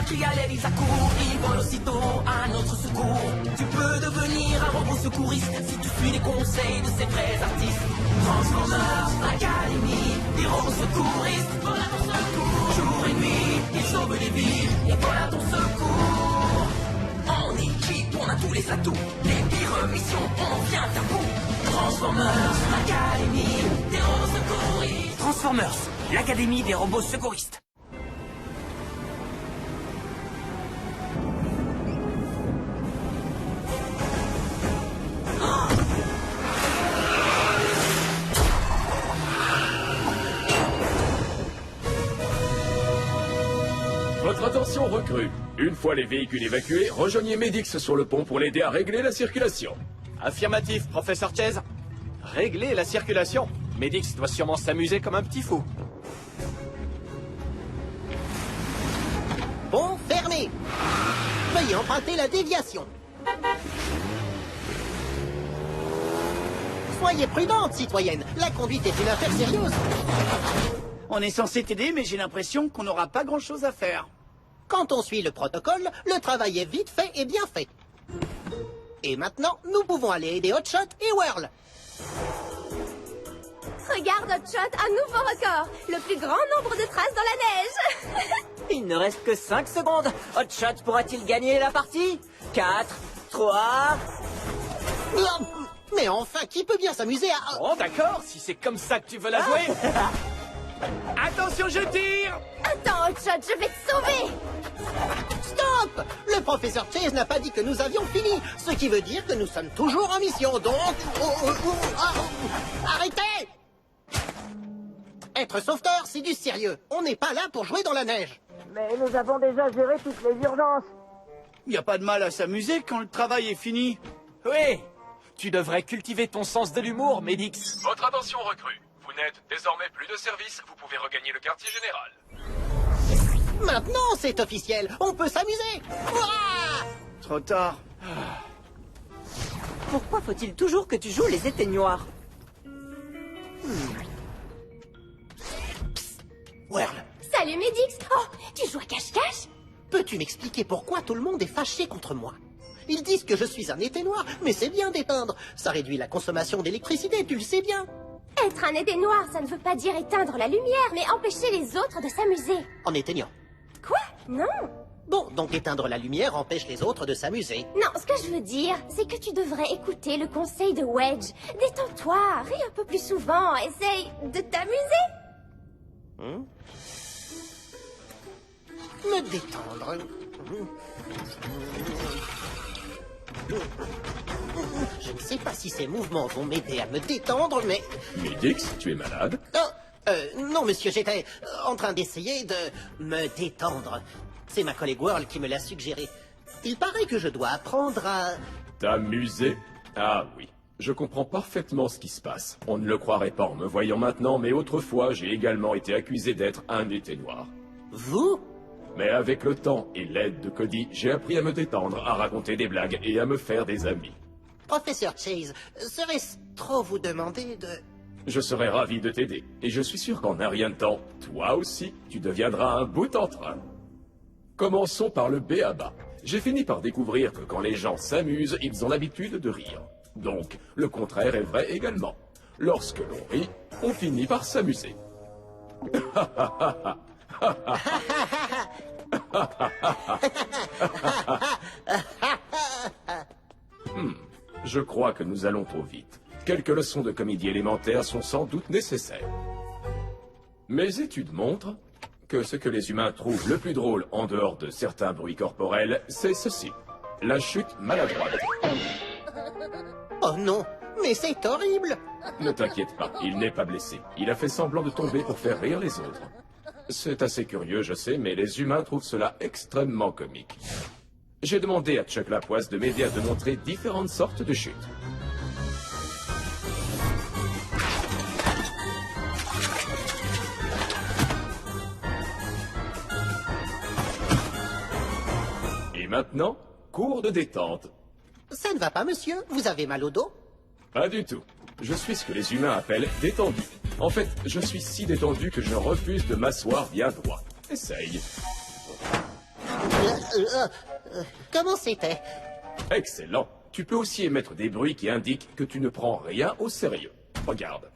galère, ils accourent, ils volent aussitôt à notre secours. Tu peux devenir un robot secouriste si tu suis les conseils de ces vrais artistes. Transformers Academy, des robots secouristes, volent à ton secours. Jour et nuit, ils sauvent des vies et volent à ton secours. En équipe, on a tous les atouts, les pires missions, on vient à bout. Transformers Academy, des robots secouristes. Transformers, l'Académie des robots secouristes. Votre attention recrue. Une fois les véhicules évacués, rejoignez Medix sur le pont pour l'aider à régler la circulation. Affirmatif, professeur Chase. Régler la circulation. Medix doit sûrement s'amuser comme un petit fou. Pont fermé. Veuillez emprunter la déviation. Soyez prudente, citoyenne. La conduite est une affaire sérieuse. On est censé t'aider, mais j'ai l'impression qu'on n'aura pas grand-chose à faire. Quand on suit le protocole, le travail est vite fait et bien fait. Et maintenant, nous pouvons aller aider Hotshot et Whirl. Regarde Hotshot, un nouveau record. Le plus grand nombre de traces dans la neige. Il ne reste que 5 secondes. Hotshot pourra-t-il gagner la partie? 4, 3... Mais enfin, qui peut bien s'amuser à... Bon, d'accord, si c'est comme ça que tu veux la jouer. Attention, je tire. Attends Hotshot, je vais te sauver. Stop! Le professeur Chase n'a pas dit que nous avions fini, ce qui veut dire que nous sommes toujours en mission, donc... Arrêtez! Être sauveteur, c'est du sérieux. On n'est pas là pour jouer dans la neige. Mais nous avons déjà géré toutes les urgences. Y a pas de mal à s'amuser quand le travail est fini. Oui. Tu devrais cultiver ton sens de l'humour, Medix. Votre attention recrue. Vous n'êtes désormais plus de service, vous pouvez regagner le quartier général. Maintenant, c'est officiel. On peut s'amuser. Ouah! Trop tard. Pourquoi faut-il toujours que tu joues les éteignoirs? Whirl, Salut Medix. Oh, tu joues à cache-cache? peux-tu m'expliquer pourquoi tout le monde est fâché contre moi? Ils disent que je suis un éteignoir, mais c'est bien d'éteindre. Ça réduit la consommation d'électricité, tu le sais bien. Être un éteignoir, ça ne veut pas dire éteindre la lumière, mais empêcher les autres de s'amuser. En éteignant. Quoi? Non. Bon, donc éteindre la lumière empêche les autres de s'amuser. Non, ce que je veux dire, c'est que tu devrais écouter le conseil de Wedge. Détends-toi, ris un peu plus souvent, essaye de t'amuser. Me détendre. Je ne sais pas si ces mouvements vont m'aider à me détendre, mais... Medix, tu es malade? Non, monsieur, j'étais en train d'essayer de me détendre. C'est ma collègue Whirl qui me l'a suggéré. Il paraît que je dois apprendre à... T'amuser? Ah oui. Je comprends parfaitement ce qui se passe. On ne le croirait pas en me voyant maintenant, mais autrefois, j'ai également été accusé d'être un éteignoir. Vous? Mais avec le temps et l'aide de Cody, j'ai appris à me détendre, à raconter des blagues et à me faire des amis. Professeur Chase, serait-ce trop vous demander de... Je serais ravi de t'aider, et je suis sûr qu'en un rien de temps, toi aussi, tu deviendras un bout en train. Commençons par le b.a.-ba. J'ai fini par découvrir que quand les gens s'amusent, ils ont l'habitude de rire. Donc, le contraire est vrai également. Lorsque l'on rit, on finit par s'amuser. Je crois que nous allons trop vite. Quelques leçons de comédie élémentaire sont sans doute nécessaires. Mes études montrent que ce que les humains trouvent le plus drôle en dehors de certains bruits corporels, c'est ceci. La chute maladroite. Oh non, mais c'est horrible! Ne t'inquiète pas, il n'est pas blessé. Il a fait semblant de tomber pour faire rire les autres. C'est assez curieux, je sais, mais les humains trouvent cela extrêmement comique. J'ai demandé à Chuck Lapoisse de m'aider à te montrer différentes sortes de chutes. Et maintenant, cours de détente. Ça ne va pas, monsieur? Vous avez mal au dos? Pas du tout. Je suis ce que les humains appellent détendu. En fait, je suis si détendu que je refuse de m'asseoir bien droit. Essaye. Comment c'était? Excellent. Tu peux aussi émettre des bruits qui indiquent que tu ne prends rien au sérieux. Regarde.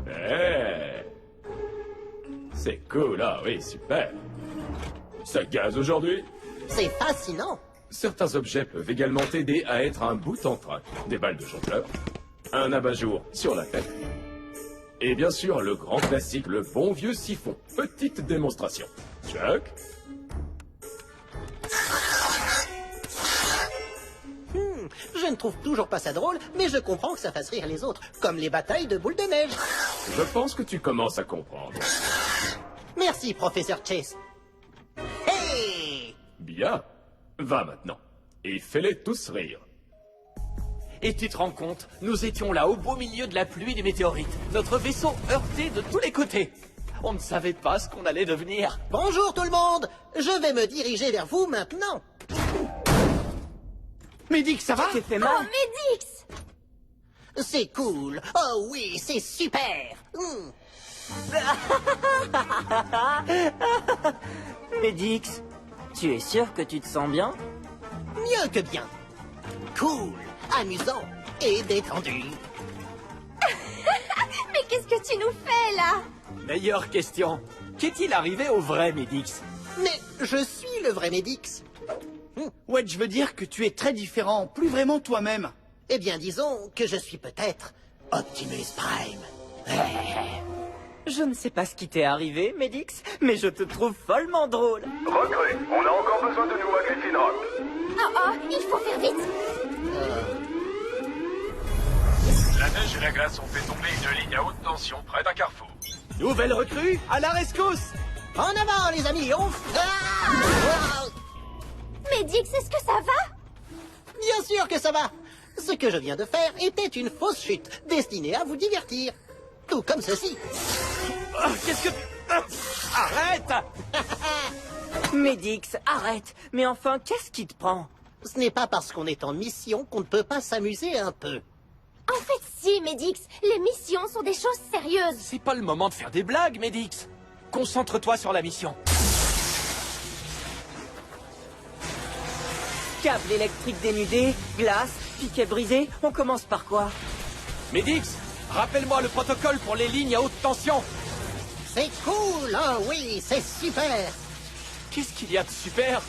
Eh. C'est cool, ah oui, super. Ça gaze aujourd'hui? C'est fascinant. Certains objets peuvent également t'aider à être un bout en train. Des balles de jongleur, un abat-jour sur la tête, et bien sûr le grand classique, le bon vieux siphon. Petite démonstration. Chuck? Je ne trouve toujours pas ça drôle, mais je comprends que ça fasse rire les autres, comme les batailles de boules de neige. Je pense que tu commences à comprendre. Merci, professeur Chase. Hey! Bien. Va maintenant. Et fais-les tous rire. Et tu te rends compte, nous étions là au beau milieu de la pluie des météorites. Notre vaisseau heurté de tous les côtés. On ne savait pas ce qu'on allait devenir. Bonjour tout le monde. Je vais me diriger vers vous maintenant. Médix, ça va? T'es fait mal? Oh, Médix! C'est cool. Oh oui, c'est super. Médix, tu es sûr que tu te sens bien? Mieux que bien. Cool, amusant et détendu. Mais qu'est-ce que tu nous fais, là? Meilleure question. Qu'est-il arrivé au vrai Médix? Mais je suis le vrai Médix. Ouais, je veux dire que tu es très différent, plus vraiment toi-même. Eh bien, disons que je suis peut-être Optimus Prime. Je ne sais pas ce qui t'est arrivé, Médix, mais je te trouve follement drôle. Recrue, on a encore besoin de nous à Griffin Rock. Oh, il faut faire vite! La neige et la glace ont fait tomber une ligne à haute tension près d'un carrefour. Nouvelle recrue, à la rescousse! En avant, les amis, on... Médix, est-ce que ça va? Bien sûr que ça va. Ce que je viens de faire était une fausse chute, destinée à vous divertir. Tout comme ceci. Qu'est-ce que... Arrête! Médix, arrête. Mais enfin, qu'est-ce qui te prend? Ce n'est pas parce qu'on est en mission qu'on ne peut pas s'amuser un peu. En fait, si, Médix. Les missions sont des choses sérieuses. C'est pas le moment de faire des blagues, Médix. Concentre-toi sur la mission. Câble électrique dénudé, glace, piquet brisé, on commence par quoi? Médix, rappelle-moi le protocole pour les lignes à haute tension. C'est cool, oh oui, c'est super. Qu'est-ce qu'il y a de super?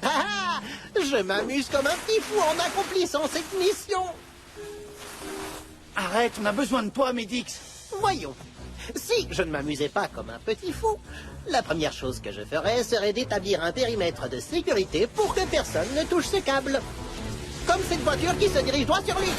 Ah, je m'amuse comme un petit fou en accomplissant cette mission. Arrête, on a besoin de toi, Médix. Voyons, si je ne m'amusais pas comme un petit fou, la première chose que je ferais serait d'établir un périmètre de sécurité pour que personne ne touche ce câble. Comme cette voiture qui se dirige droit sur lui.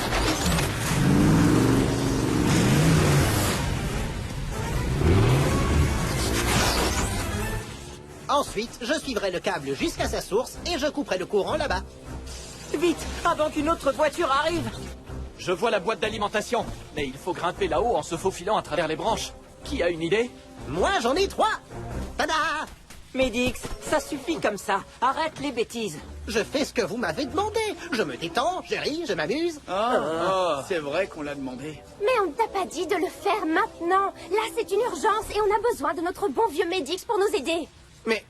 Ensuite, je suivrai le câble jusqu'à sa source et je couperai le courant là-bas. Vite, avant qu'une autre voiture arrive! Je vois la boîte d'alimentation, mais il faut grimper là-haut en se faufilant à travers les branches. Qui a une idée? Moi, j'en ai 3. Tada! Médix, ça suffit comme ça. Arrête les bêtises. Je fais ce que vous m'avez demandé. Je me détends, je ris, je m'amuse. C'est vrai qu'on l'a demandé. Mais on ne t'a pas dit de le faire maintenant. Là, c'est une urgence et on a besoin de notre bon vieux Médix pour nous aider. Mais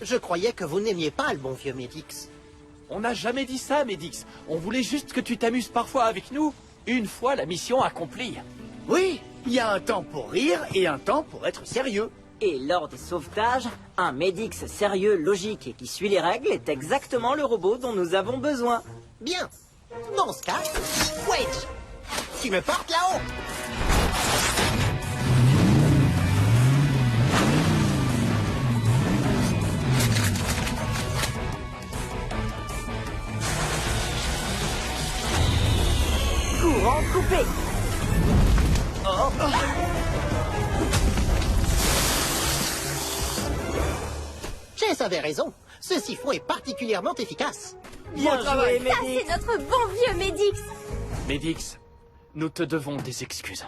je croyais que vous n'aimiez pas le bon vieux Médix. On n'a jamais dit ça, Médix. On voulait juste que tu t'amuses parfois avec nous, une fois la mission accomplie. Oui, il y a un temps pour rire et un temps pour être sérieux. Et lors des sauvetages, un Médix sérieux, logique et qui suit les règles est exactement le robot dont nous avons besoin. Bien. Dans ce cas, Wedge, tu me portes là-haut. Courant coupé. Chase avait raison. Ce siphon est particulièrement efficace. Bien joué, Ça, Médix. c'est notre bon vieux Médix. Médix, nous te devons des excuses.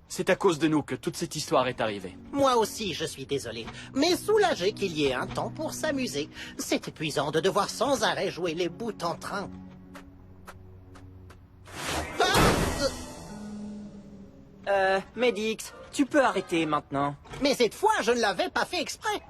C'est à cause de nous que toute cette histoire est arrivée. Moi aussi, je suis désolé. Mais soulagé qu'il y ait un temps pour s'amuser. C'est épuisant de devoir sans arrêt jouer les bouts en train. Médix, tu peux arrêter maintenant. Mais cette fois, je ne l'avais pas fait exprès.